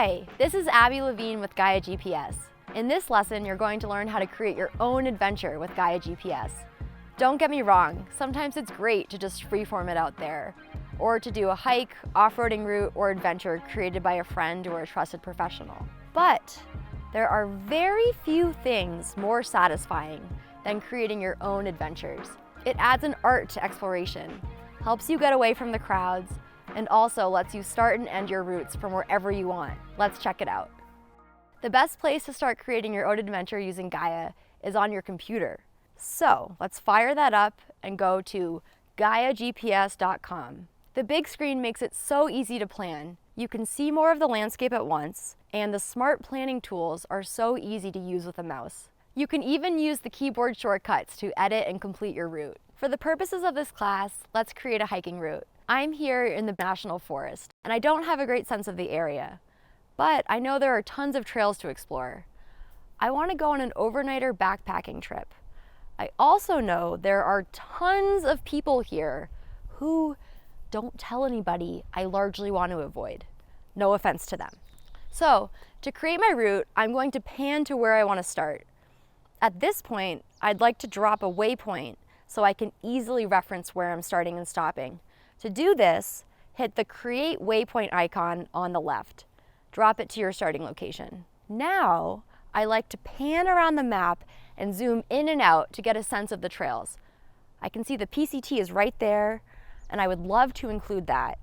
Hi, this is Abby Levine with Gaia GPS. In this lesson, you're going to learn how to create your own adventure with Gaia GPS. Don't get me wrong, sometimes it's great to just freeform it out there, or to do a hike, off-roading route, or adventure created by a friend or a trusted professional. But there are very few things more satisfying than creating your own adventures. It adds an art to exploration, helps you get away from the crowds, and also lets you start and end your routes from wherever you want. Let's check it out. The best place to start creating your own adventure using Gaia is on your computer. So let's fire that up and go to GaiaGPS.com. The big screen makes it so easy to plan. You can see more of the landscape at once, and the smart planning tools are so easy to use with a mouse. You can even use the keyboard shortcuts to edit and complete your route. For the purposes of this class, let's create a hiking route. I'm here in the National Forest, and I don't have a great sense of the area, but I know there are tons of trails to explore. I want to go on an overnighter backpacking trip. I also know there are tons of people here who don't tell anybody I largely want to avoid. No offense to them. So, to create my route, I'm going to pan to where I want to start. At this point, I'd like to drop a waypoint so I can easily reference where I'm starting and stopping. To do this, hit the Create Waypoint icon on the left. Drop it to your starting location. Now, I like to pan around the map and zoom in and out to get a sense of the trails. I can see the PCT is right there, and I would love to include that.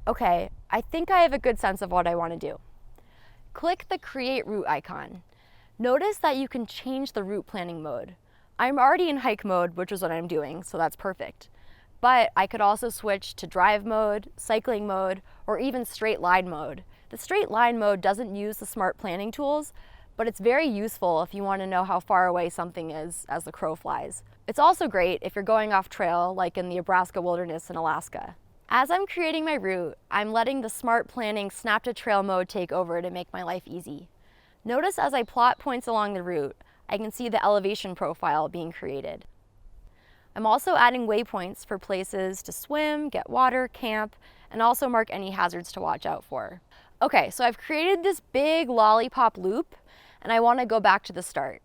Okay, I think I have a good sense of what I want to do. Click the Create Route icon. Notice that you can change the route planning mode. I'm already in hike mode, which is what I'm doing, so that's perfect. But I could also switch to drive mode, cycling mode, or even straight line mode. The straight line mode doesn't use the smart planning tools, but it's very useful if you want to know how far away something is as the crow flies. It's also great if you're going off trail, like in the Nebraska wilderness in Alaska. As I'm creating my route, I'm letting the smart planning snap to trail mode take over to make my life easy. Notice as I plot points along the route, I can see the elevation profile being created. I'm also adding waypoints for places to swim, get water, camp, and also mark any hazards to watch out for. Okay, so I've created this big lollipop loop, and I want to go back to the start.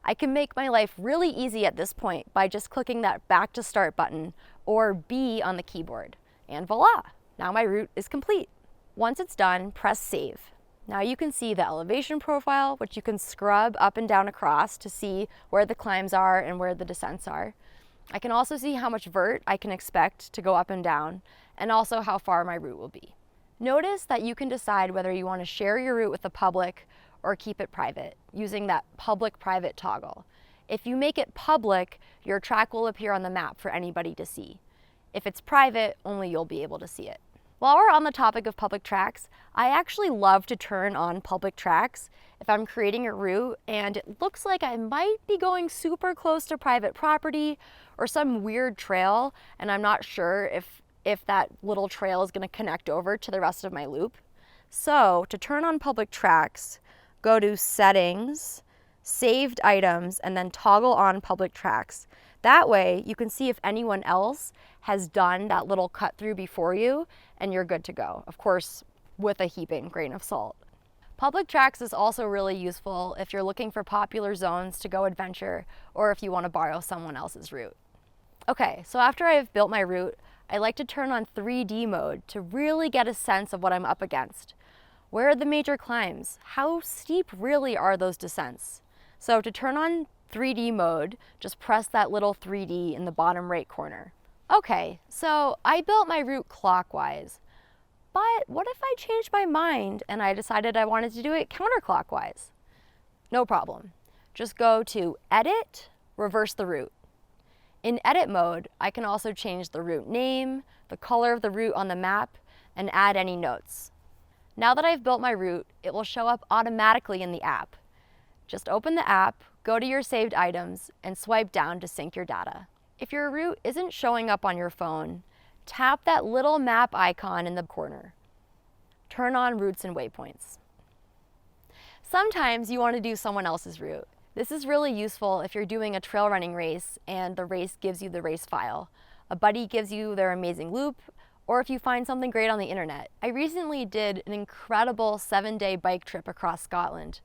I can make my life really easy at this point by just clicking that Back to Start button, or B on the keyboard. And voila, now my route is complete. Once it's done, press Save. Now you can see the elevation profile, which you can scrub up and down across to see where the climbs are and where the descents are. I can also see how much vert I can expect to go up and down, and also how far my route will be. Notice that you can decide whether you want to share your route with the public or keep it private, using that public-private toggle. If you make it public, your track will appear on the map for anybody to see. If it's private, only you'll be able to see it. While we're on the topic of public tracks, I actually love to turn on public tracks if I'm creating a route and it looks like I might be going super close to private property or some weird trail, and I'm not sure if that little trail is going to connect over to the rest of my loop. So to turn on public tracks, go to Settings, Saved Items, and then toggle on public tracks. That way you can see if anyone else has done that little cut through before you, and you're good to go. Of course, with a heaping grain of salt. Public tracks is also really useful if you're looking for popular zones to go adventure, or if you want to borrow someone else's route. Okay, so after I've built my route, I like to turn on 3D mode to really get a sense of what I'm up against. Where are the major climbs? How steep really are those descents? So to turn on 3D mode, just press that little 3D in the bottom right corner. Okay, so I built my route clockwise, but what if I changed my mind and I decided I wanted to do it counterclockwise? No problem. Just go to Edit, Reverse the Route. In edit mode, I can also change the route name, the color of the route on the map, and add any notes. Now that I've built my route, it will show up automatically in the app. Just open the app, go to your saved items, and swipe down to sync your data. If your route isn't showing up on your phone, tap that little map icon in the corner. Turn on routes and waypoints. Sometimes you want to do someone else's route. This is really useful if you're doing a trail running race and the race gives you the race file. A buddy gives you their amazing loop, or if you find something great on the internet. I recently did an incredible 7-day bike trip across Scotland.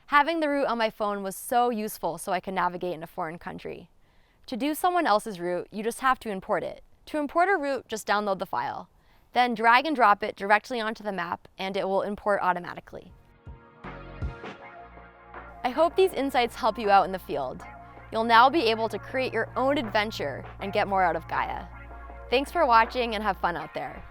Having the route on my phone was so useful so I could navigate in a foreign country. To do someone else's route, you just have to import it. To import a route, just download the file. Then drag and drop it directly onto the map and it will import automatically. I hope these insights help you out in the field. You'll now be able to create your own adventure and get more out of Gaia. Thanks for watching and have fun out there.